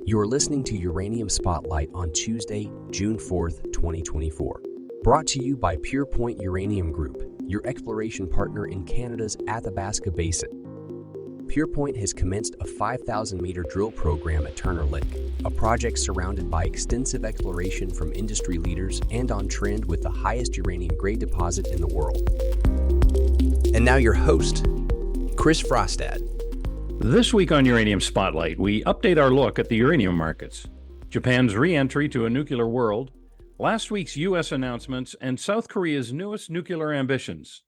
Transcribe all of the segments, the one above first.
You're listening to Uranium Spotlight on Tuesday, June 4th, 2024. Brought to you by Pure Point Uranium Group, your exploration partner in Canada's Athabasca Basin. Pure Point has commenced a 5,000-meter drill program at Turner Lake, a project surrounded by extensive exploration from industry leaders and on trend with the highest uranium-grade deposit in the world. And now your host, Chris Frostad. This week on Uranium Spotlight, we update our look at the uranium markets, Japan's re-entry to a nuclear world, last week's U.S. announcements, and South Korea's newest nuclear ambitions.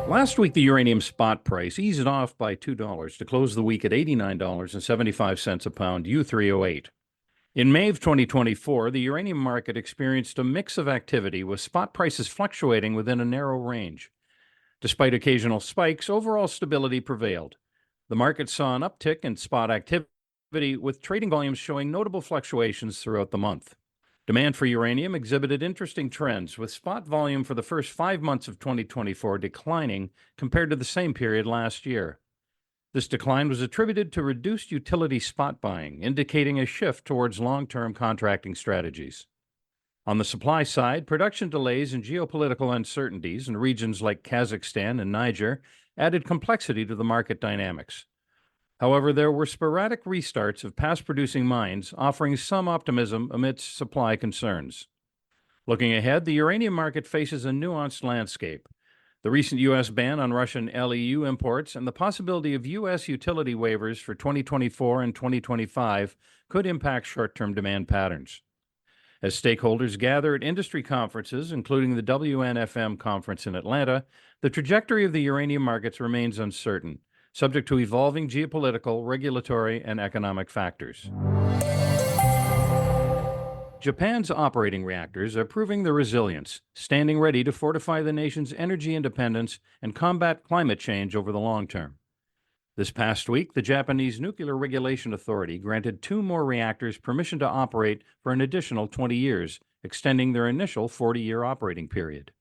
Last week, the uranium spot price eased off by $2 to close the week at $89.75 a pound U3O8. In May of 2024, the uranium market experienced a mix of activity with spot prices fluctuating within a narrow range. Despite occasional spikes, overall stability prevailed. The market saw an uptick in spot activity, with trading volumes showing notable fluctuations throughout the month. Demand for uranium exhibited interesting trends, with spot volume for the first 5 months of 2024 declining compared to the same period last year. This decline was attributed to reduced utility spot buying, indicating a shift towards long-term contracting strategies. On the supply side, production delays and geopolitical uncertainties in regions like Kazakhstan and Niger added complexity to the market dynamics. However, there were sporadic restarts of past-producing mines, offering some optimism amidst supply concerns. Looking ahead, the uranium market faces a nuanced landscape. The recent U.S. ban on Russian LEU imports and the possibility of U.S. utility waivers for 2024 and 2025 could impact short-term demand patterns. As stakeholders gather at industry conferences, including the WNFM conference in Atlanta, the trajectory of the uranium markets remains uncertain, subject to evolving geopolitical, regulatory, and economic factors. Japan's operating reactors are proving their resilience, standing ready to fortify the nation's energy independence and combat climate change over the long term. This past week, the Japanese Nuclear Regulation Authority granted 2 more reactors permission to operate for an additional 20 years, extending their initial 40-year operating period.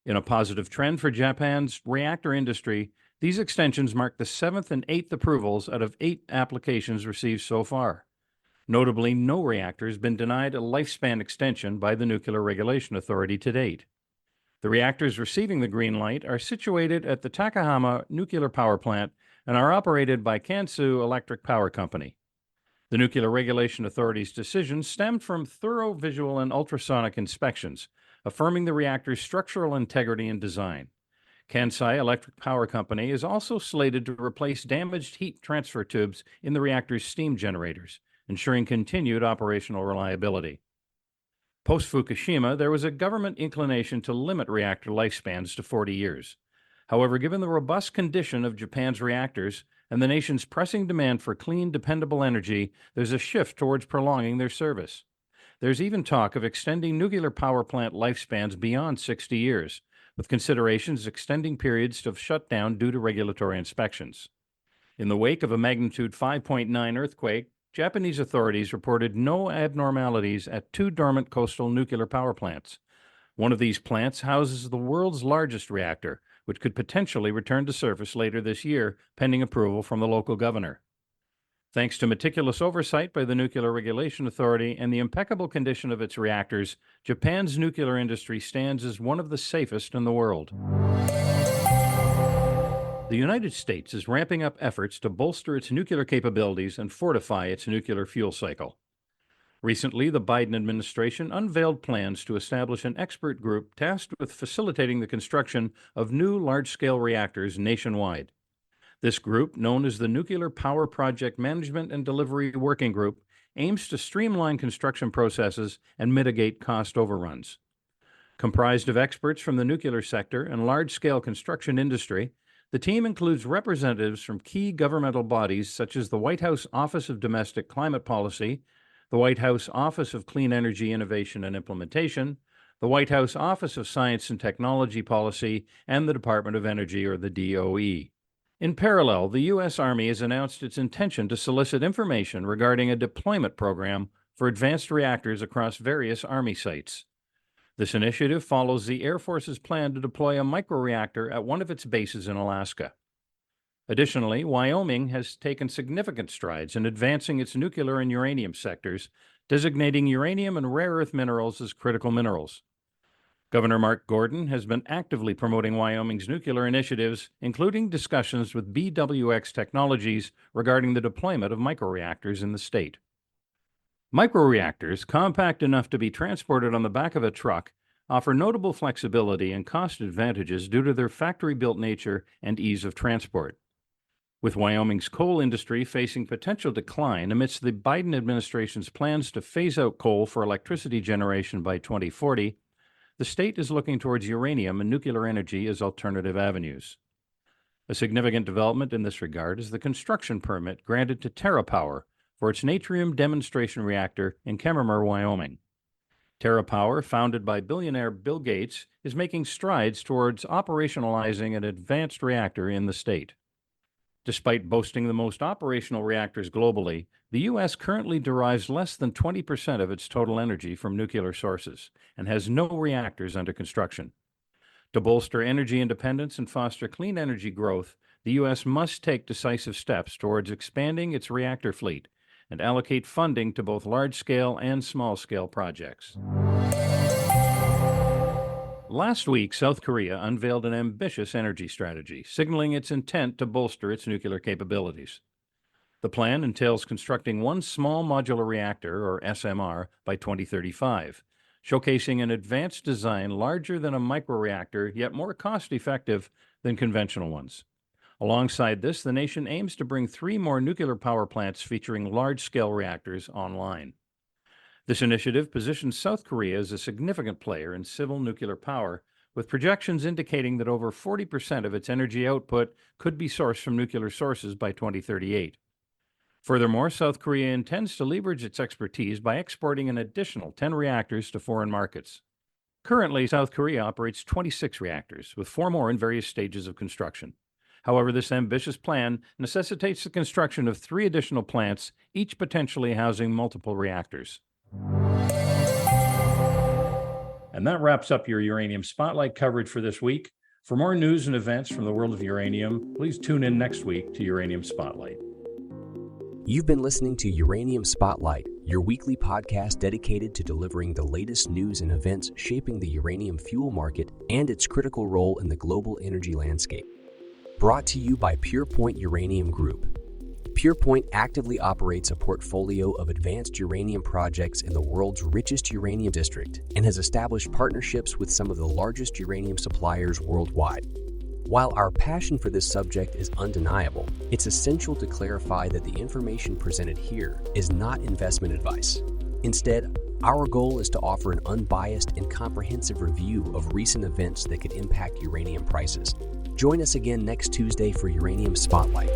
In a positive trend for Japan's reactor industry, these extensions mark the 7th and 8th approvals out of 8 applications received so far. Notably, no reactor has been denied a lifespan extension by the Nuclear Regulation Authority to date. The reactors receiving the green light are situated at the Takahama Nuclear Power Plant and are operated by Kansu Electric Power Company. The Nuclear Regulation Authority's decision stemmed from thorough visual and ultrasonic inspections, affirming the reactor's structural integrity and design. Kansai Electric Power Company is also slated to replace damaged heat transfer tubes in the reactor's steam generators, ensuring continued operational reliability. Post-Fukushima, there was a government inclination to limit reactor lifespans to 40 years. However, given the robust condition of Japan's reactors and the nation's pressing demand for clean, dependable energy, there's a shift towards prolonging their service. There's even talk of extending nuclear power plant lifespans beyond 60 years, with considerations extending periods of shutdown due to regulatory inspections. In the wake of a magnitude 5.9 earthquake, Japanese authorities reported no abnormalities at 2 dormant coastal nuclear power plants. One of these plants houses the world's largest reactor, which could potentially return to service later this year, pending approval from the local governor. Thanks to meticulous oversight by the Nuclear Regulation Authority and the impeccable condition of its reactors, Japan's nuclear industry stands as one of the safest in the world. The United States is ramping up efforts to bolster its nuclear capabilities and fortify its nuclear fuel cycle. Recently, the Biden administration unveiled plans to establish an expert group tasked with facilitating the construction of new large-scale reactors nationwide. This group, known as the Nuclear Power Project Management and Delivery Working Group, aims to streamline construction processes and mitigate cost overruns. Comprised of experts from the nuclear sector and large-scale construction industry, the team includes representatives from key governmental bodies such as the White House Office of Domestic Climate Policy, the White House Office of Clean Energy Innovation and Implementation, the White House Office of Science and Technology Policy, and the Department of Energy, or the DOE. In parallel, the U.S. Army has announced its intention to solicit information regarding a deployment program for advanced reactors across various Army sites. This initiative follows the Air Force's plan to deploy a microreactor at one of its bases in Alaska. Additionally, Wyoming has taken significant strides in advancing its nuclear and uranium sectors, designating uranium and rare earth minerals as critical minerals. Governor Mark Gordon has been actively promoting Wyoming's nuclear initiatives, including discussions with BWX Technologies regarding the deployment of microreactors in the state. Microreactors, compact enough to be transported on the back of a truck, offer notable flexibility and cost advantages due to their factory-built nature and ease of transport. With Wyoming's coal industry facing potential decline amidst the Biden administration's plans to phase out coal for electricity generation by 2040, the state is looking towards uranium and nuclear energy as alternative avenues. A significant development in this regard is the construction permit granted to TerraPower for its Natrium demonstration reactor in Kemmerer, Wyoming. TerraPower, founded by billionaire Bill Gates, is making strides towards operationalizing an advanced reactor in the state. Despite boasting the most operational reactors globally, the U.S. currently derives less than 20% of its total energy from nuclear sources and has no reactors under construction. To bolster energy independence and foster clean energy growth, the U.S. must take decisive steps towards expanding its reactor fleet and allocate funding to both large-scale and small-scale projects. Last week, South Korea unveiled an ambitious energy strategy, signaling its intent to bolster its nuclear capabilities. The plan entails constructing one small modular reactor, or SMR, by 2035, showcasing an advanced design larger than a microreactor, yet more cost-effective than conventional ones. Alongside this, the nation aims to bring 3 more nuclear power plants featuring large-scale reactors online. This initiative positions South Korea as a significant player in civil nuclear power, with projections indicating that over 40% of its energy output could be sourced from nuclear sources by 2038. Furthermore, South Korea intends to leverage its expertise by exporting an additional 10 reactors to foreign markets. Currently, South Korea operates 26 reactors, with 4 more in various stages of construction. However, this ambitious plan necessitates the construction of 3 additional plants, each potentially housing multiple reactors. And that wraps up your Uranium Spotlight coverage for this week. For more news and events from the world of uranium, please tune in next week to Uranium Spotlight. You've been listening to Uranium Spotlight, your weekly podcast dedicated to delivering the latest news and events shaping the uranium fuel market and its critical role in the global energy landscape. Brought to you by PurePoint Uranium Group. PurePoint actively operates a portfolio of advanced uranium projects in the world's richest uranium district and has established partnerships with some of the largest uranium suppliers worldwide. While our passion for this subject is undeniable, it's essential to clarify that the information presented here is not investment advice. Instead, our goal is to offer an unbiased and comprehensive review of recent events that could impact uranium prices. Join us again next Tuesday for Uranium Spotlight.